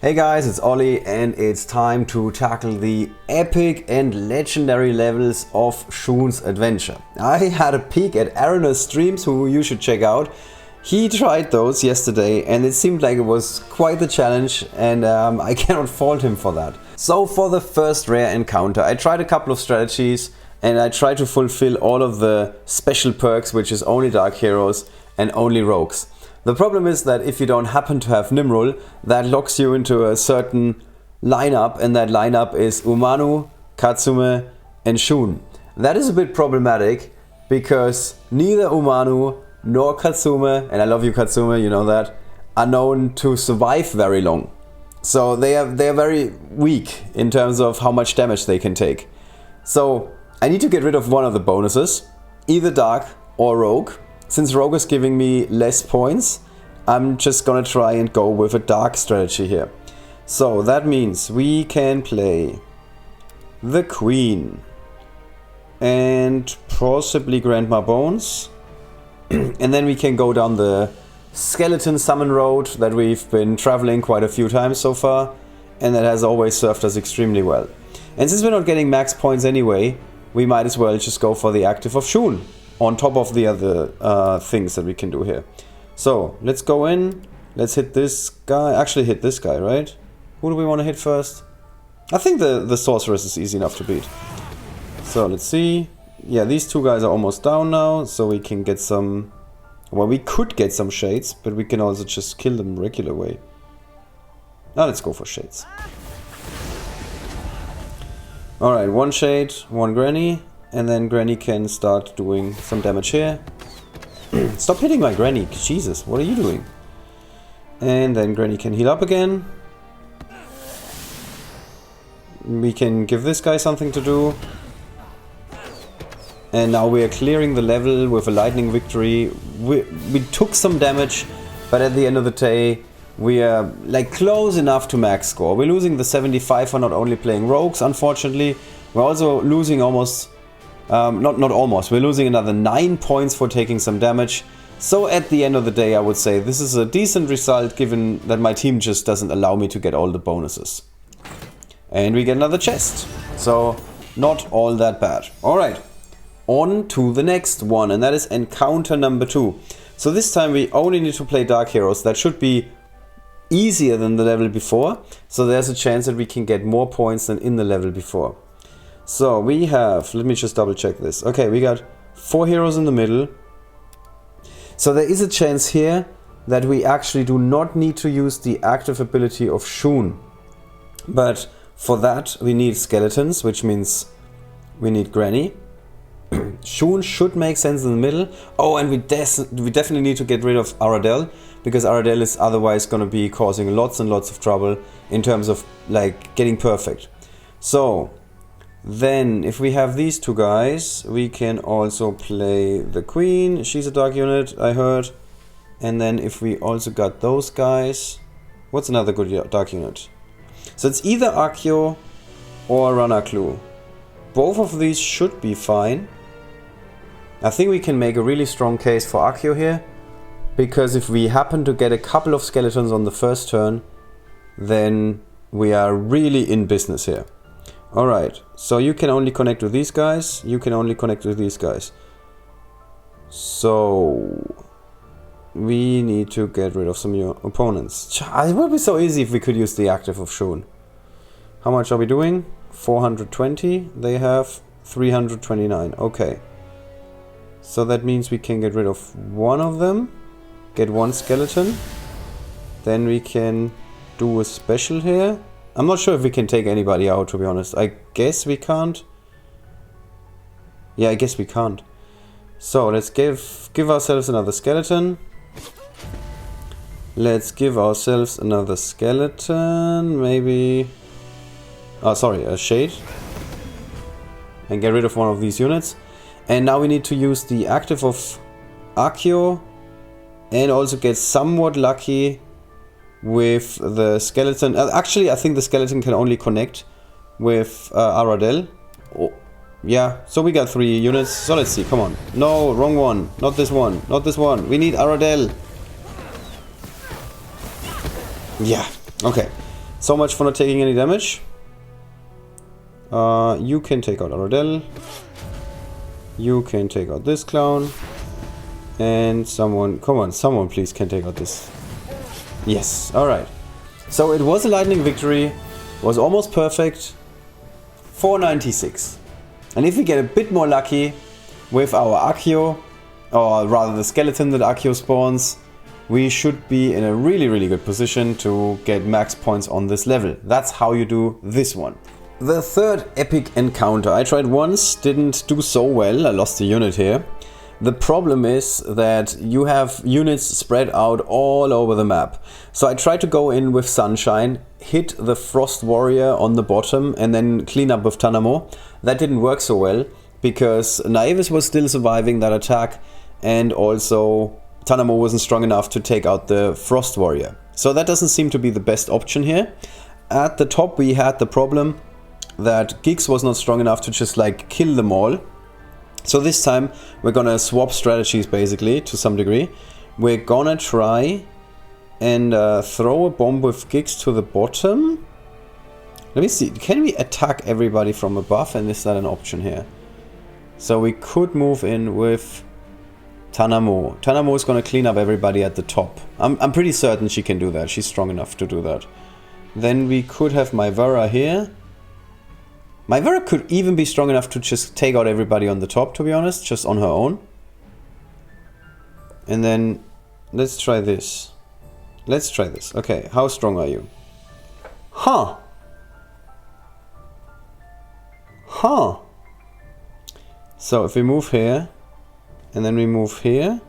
Hey guys, it's Ollie and it's time to tackle the epic and legendary levels of Shun's adventure. I had a peek at Aaron's streams, who you should check out. He tried those yesterday and it seemed like it was quite the challenge, and I cannot fault him for that. So for the first rare encounter, I tried a couple of strategies and I tried to fulfill all of the special perks, which is only Dark Heroes and only Rogues. The problem is that if you don't happen to have Nimrul, that locks you into a certain lineup, and that lineup is Umanu, Katsume and Shun. That is a bit problematic because neither Umanu nor Katsume, and I love you Katsume, you know that, are known to survive very long. So they are very weak in terms of how much damage they can take. So I need to get rid of one of the bonuses, either Dark or Rogue. Since Rogue is giving me less points, I'm just gonna try and go with a Dark strategy here. So that means we can play the Queen and possibly Grandma Bones. And then we can go down the Skeleton Summon Road that we've been traveling quite a few times so far, and that has always served us extremely well. And since we're not getting max points anyway, we might as well just go for the active of Shun on top of the other things that we can do here. So let's go in, let's hit this guy, actually hit this guy, right? Who do we want to hit first? I think the sorceress is easy enough to beat. So let's see. Yeah, these two guys are almost down now, so we can get some, well, we could get some shades, but we can also just kill them regular way. Now let's go for shades. Alright, one shade, one granny. And then Granny can start doing some damage here. Stop hitting my Granny, Jesus, what are you doing? And then Granny can heal up again. We can give this guy something to do. And now we are clearing the level with a lightning victory. We took some damage, but at the end of the day, we are like close enough to max score. We're losing the 75 for not only playing Rogues, unfortunately. We're also losing almost... not almost, we're losing another 9 points for taking some damage. So at the end of the day, I would say this is a decent result, given that my team just doesn't allow me to get all the bonuses. And we get another chest. So not all that bad. Alright, on to the next one, and that is encounter number 2. So this time we only need to play Dark Heroes. That should be easier than the level before. So there's a chance that we can get more points than in the level before. So we have, let me just double check this. Okay, we got 4 heroes in the middle. So there is a chance here that we actually do not need to use the active ability of Shun. But for that we need skeletons, which means we need Granny. Shun should make sense in the middle. Oh, and we definitely need to get rid of Aradel, because Aradel is otherwise going to be causing lots and lots of trouble in terms of like getting perfect. So then, if we have these two guys, we can also play the Queen. She's a dark unit, I heard. And then if we also got those guys... What's another good dark unit? So it's either Accio or Ranaklu. Both of these should be fine. I think we can make a really strong case for Accio here. Because if we happen to get a couple of skeletons on the first turn, then we are really in business here. Alright, so you can only connect with these guys, you can only connect with these guys. So we need to get rid of some of your opponents. It would be so easy if we could use the active of Shun. How much are we doing? 420, they have 329, okay. So that means we can get rid of one of them, get one skeleton. Then we can do a special here. I'm not sure if we can take anybody out, to be honest. I guess we can't. Yeah, I guess we can't. So let's give ourselves another skeleton. Let's give ourselves another skeleton. Maybe... Oh, sorry, a shade. And get rid of one of these units. And now we need to use the active of Accio. And also get somewhat lucky with the skeleton. Actually, I think the skeleton can only connect with Aradel. Oh, yeah, so we got 3 units. So let's see, come on. No, wrong one. Not this one. Not this one. We need Aradel. Yeah, okay. So much for not taking any damage. You can take out Aradel. You can take out this clown. And someone, come on, someone please can take out this. Yes, alright. So it was a lightning victory. Was almost perfect. 496. And if we get a bit more lucky with our Accio, or rather the skeleton that Accio spawns, we should be in a really good position to get max points on this level. That's how you do this one. The third epic encounter. I tried once, didn't do so well, I lost a unit here. The problem is that you have units spread out all over the map. So I tried to go in with Sunshine, hit the Frost Warrior on the bottom and then clean up with Tanamo. That didn't work so well because Naevis was still surviving that attack and also Tanamo wasn't strong enough to take out the Frost Warrior. So that doesn't seem to be the best option here. At the top we had the problem that Giggs was not strong enough to just like kill them all. So this time we're gonna swap strategies basically to some degree. We're gonna try and throw a bomb with Giggs to the bottom. Let me see, can we attack everybody from above and is that an option here? So we could move in with Tanamo. Tanamo is gonna clean up everybody at the top. I'm pretty certain she can do that, she's strong enough to do that. Then we could have Myvera here. Myvera could even be strong enough to just take out everybody on the top, to be honest, just on her own. And then, let's try this. Let's try this. Okay, how strong are you? Huh. Huh. So, if we move here, and then we move here,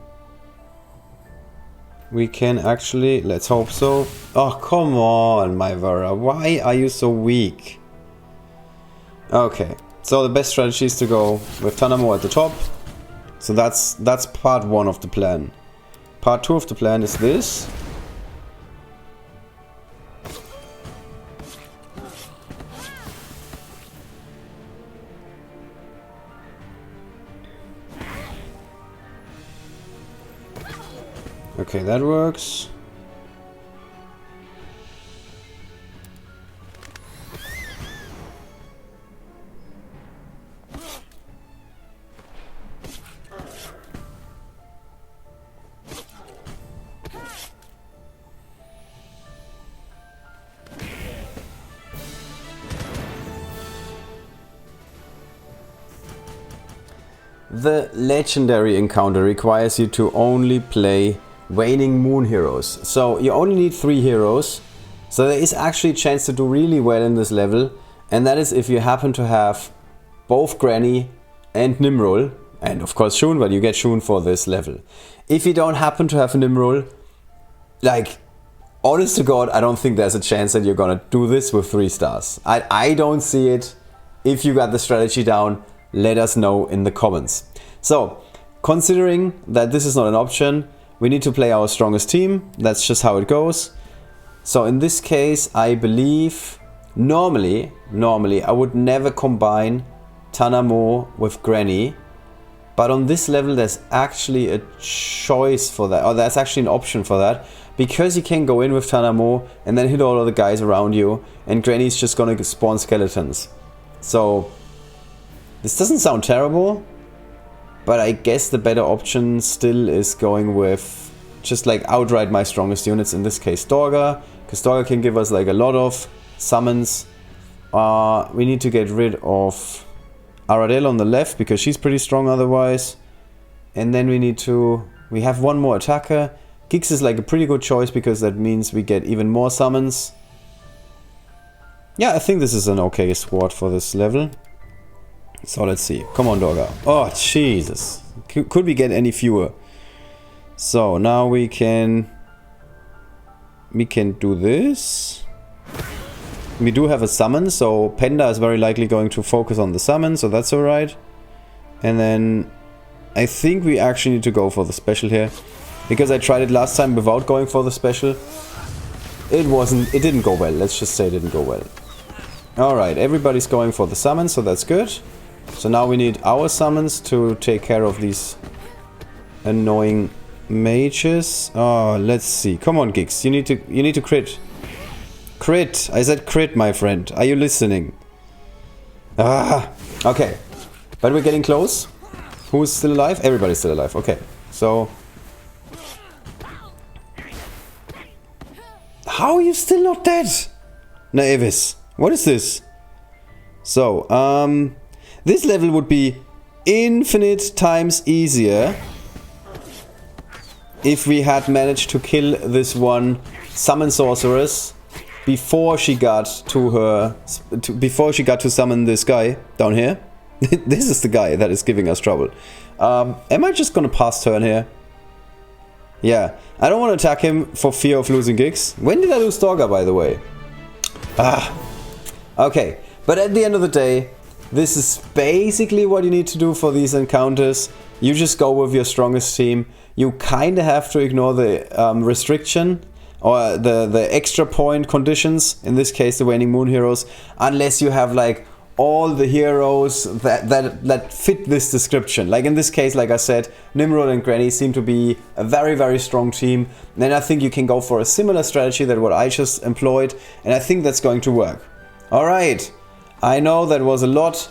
we can actually, let's hope so. Oh, come on, Myvera, why are you so weak? Okay, so the best strategy is to go with Tanamo at the top. So that's part 1 of the plan. Part 2 of the plan is this. Okay, that works. The legendary encounter requires you to only play Waning Moon heroes. So you only need 3 heroes. So there is actually a chance to do really well in this level. And that is if you happen to have both Granny and Nimrol. And of course Shun, but you get Shun for this level. If you don't happen to have a Nimrol, like, honest to God, I don't think there's a chance that you're gonna do this with 3 stars. I don't see it. If you got the strategy down, let us know in the comments. So, considering that this is not an option, we need to play our strongest team. That's just how it goes. So in this case, I believe, normally I would never combine Tanamo with Granny. But on this level, there's actually a choice for that, or there's actually an option for that. Because you can go in with Tanamo and then hit all of the guys around you, and Granny's just gonna spawn skeletons. So, this doesn't sound terrible, but I guess the better option still is going with just like outright my strongest units, in this case Dorga, because Dorga can give us like a lot of summons. We need to get rid of Aradel on the left because she's pretty strong otherwise. And then we have one more attacker. Giggs is like a pretty good choice because that means we get even more summons. Yeah, I think this is an okay squad for this level. So let's see. Come on, Dorga. Oh, Jesus. Could we get any fewer? So now we can do this. We do have a summon, so Penda is very likely going to focus on the summon, so that's alright. And then I think we actually need to go for the special here. Because I tried it last time without going for the special. It didn't go well. Let's just say it didn't go well. Alright, everybody's going for the summon, so that's good. So now we need our summons to take care of these annoying mages. Oh, let's see. Come on, Giggs. You need to crit. Crit. I said crit, my friend. Are you listening? Ah. Okay. But we're getting close. Who's still alive? Everybody's still alive. Okay. So... How are you still not dead? Naevis. What is this? So, this level would be infinite times easier if we had managed to kill this one summon sorceress before she got to summon this guy down here. This is the guy that is giving us trouble. Am I just gonna pass turn here? Yeah, I don't want to attack him for fear of losing gigs. When did I lose Dogger, by the way? Ah, okay. But at the end of the day, this is basically what you need to do for these encounters. You just go with your strongest team. You kind of have to ignore the restriction or the extra point conditions. In this case, the Waning Moon heroes, unless you have like all the heroes that fit this description. Like in this case, like I said, Nimrod and Granny seem to be a very, very strong team. Then I think you can go for a similar strategy that what I just employed, and I think that's going to work. Alright, I know that was a lot.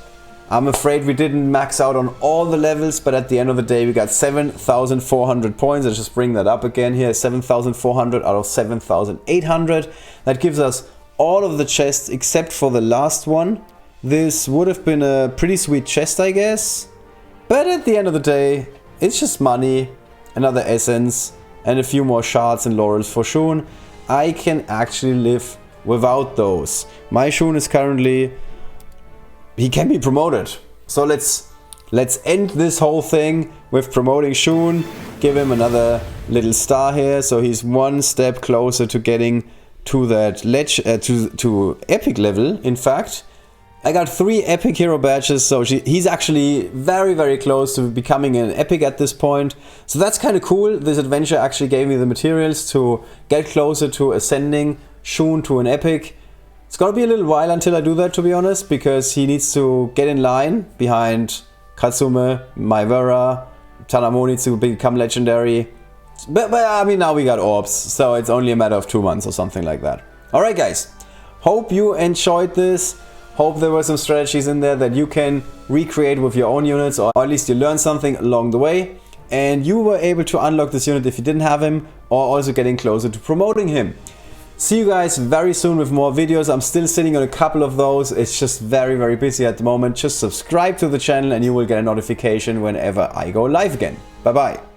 I'm afraid we didn't max out on all the levels, but at the end of the day we got 7,400 points. I'll just bring that up again here, 7,400 out of 7,800. That gives us all of the chests except for the last one. This would have been a pretty sweet chest, I guess. But at the end of the day, it's just money, another essence, and a few more shards and laurels for Shun. I can actually live without those. My Shun is currently... he can be promoted. So let's end this whole thing with promoting Shun. Give him another little star here, so he's one step closer to getting to that to epic level, in fact. I got 3 epic hero badges, so he's actually very, very close to becoming an epic at this point. So that's kind of cool. This adventure actually gave me the materials to get closer to ascending Shun to an epic. It's gonna be a little while until I do that, to be honest, because he needs to get in line behind Katsume, Maivera, Tanamo needs to become legendary. But I mean, now we got orbs, so it's only a matter of 2 months or something like that. Alright guys, hope you enjoyed this. Hope there were some strategies in there that you can recreate with your own units, or at least you learned something along the way. And you were able to unlock this unit if you didn't have him, or also getting closer to promoting him. See you guys very soon with more videos. I'm still sitting on a couple of those. It's just very, very busy at the moment. Just subscribe to the channel and you will get a notification whenever I go live again. Bye bye.